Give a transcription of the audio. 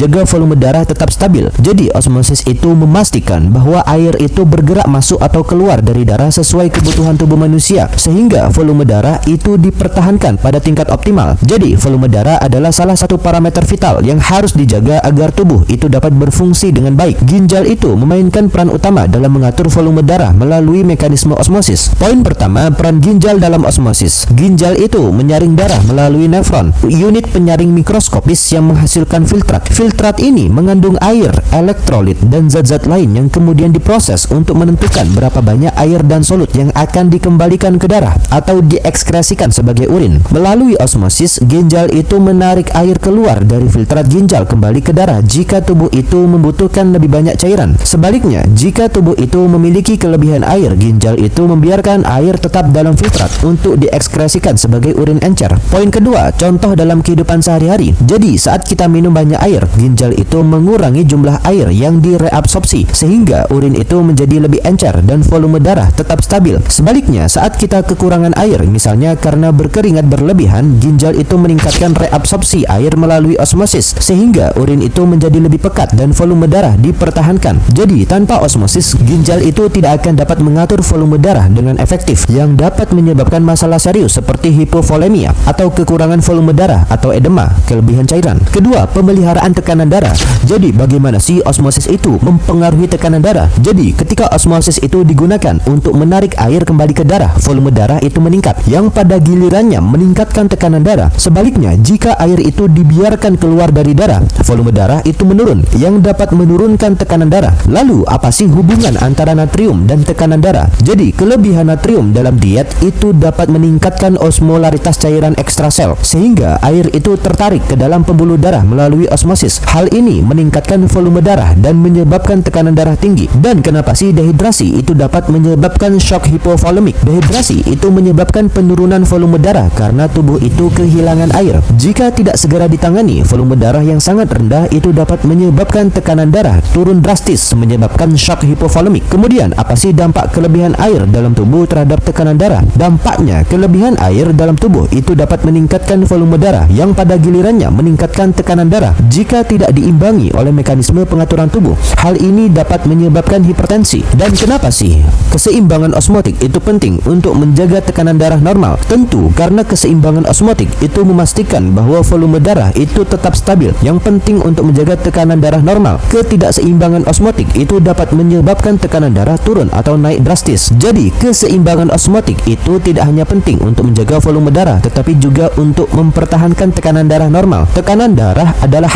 jaga volume darah tetap stabil. Jadi osmosis itu memastikan bahwa air itu bergerak masuk atau keluar dari darah sesuai kebutuhan tubuh manusia, sehingga volume darah itu dipertahankan pada tingkat optimal. Jadi volume darah adalah salah satu parameter vital yang harus dijaga agar tubuh itu dapat berfungsi dengan baik. Ginjal itu memainkan peran utama dalam mengatur volume darah melalui mekanisme osmosis. Poin pertama, peran ginjal dalam osmosis. Ginjal itu menyaring darah melalui nefron, unit penyaring mikroskopis yang menghasilkan filtrat. Filtrat ini mengandung air, elektrolit, dan zat-zat lain yang kemudian diproses untuk menentukan berapa banyak air dan solut yang akan dikembalikan ke darah atau diekskresikan sebagai urin. Melalui osmosis, ginjal itu menarik air keluar dari filtrat ginjal kembali ke darah jika tubuh itu membutuhkan lebih banyak cairan. Sebaliknya, jika tubuh itu memiliki kelebihan air, ginjal itu membiarkan air tetap dalam filtrat untuk diekskresikan sebagai urin encer. Poin kedua, contoh dalam kehidupan sehari-hari. Jadi, saat kita minum banyak air, ginjal itu mengurangi jumlah air yang direabsorpsi sehingga urin itu menjadi lebih encer dan volume darah tetap stabil. Sebaliknya, saat kita kekurangan air, misalnya karena berkeringat berlebihan, ginjal itu meningkatkan reabsorpsi air melalui osmosis sehingga urin itu menjadi lebih pekat dan volume darah dipertahankan. Jadi, tanpa osmosis, ginjal itu tidak akan dapat mengatur volume darah dengan efektif yang dapat menyebabkan masalah serius seperti hipovolemia atau kekurangan volume darah atau edema, kelebihan cairan. Kedua, pemeliharaan tekanan darah. Jadi, bagaimana sih osmosis itu mempengaruhi tekanan darah? Jadi, ketika osmosis itu digunakan untuk menarik air kembali ke darah, volume darah itu meningkat, yang pada gilirannya meningkatkan tekanan darah. Sebaliknya, jika air itu dibiarkan keluar dari darah, volume darah itu menurun, yang dapat menurunkan tekanan darah. Lalu, apa sih hubungan antara natrium dan tekanan darah? Jadi, kelebihan natrium dalam diet itu dapat meningkatkan osmolaritas cairan ekstrasel, sehingga air itu tertarik ke dalam pembuluh darah melalui osmosis. Hal ini meningkatkan volume darah dan menyebabkan tekanan darah tinggi. Dan kenapa sih dehidrasi itu dapat menyebabkan shock hipovolemik? Dehidrasi itu menyebabkan penurunan volume darah karena tubuh itu kehilangan air. Jika tidak segera ditangani, volume darah yang sangat rendah itu dapat menyebabkan tekanan darah turun drastis, menyebabkan shock hipovolemik. Kemudian, apa sih dampak kelebihan air dalam tubuh terhadap tekanan darah? Dampaknya, kelebihan air dalam tubuh itu dapat meningkatkan volume darah yang pada gilirannya meningkatkan tekanan darah jika tidak diimbangi oleh mekanisme pengaturan tubuh. Hal ini dapat menyebabkan hipertensi. Dan kenapa sih keseimbangan osmotik itu penting untuk menjaga tekanan darah normal? Tentu karena keseimbangan osmotik itu memastikan bahwa volume darah itu tetap stabil. Yang penting untuk menjaga tekanan darah normal. Ketidakseimbangan osmotik itu dapat menyebabkan tekanan darah turun atau naik drastis. Jadi, keseimbangan osmotik itu tidak hanya penting untuk menjaga volume darah, tetapi juga untuk mempertahankan tekanan darah normal. Tekanan darah adalah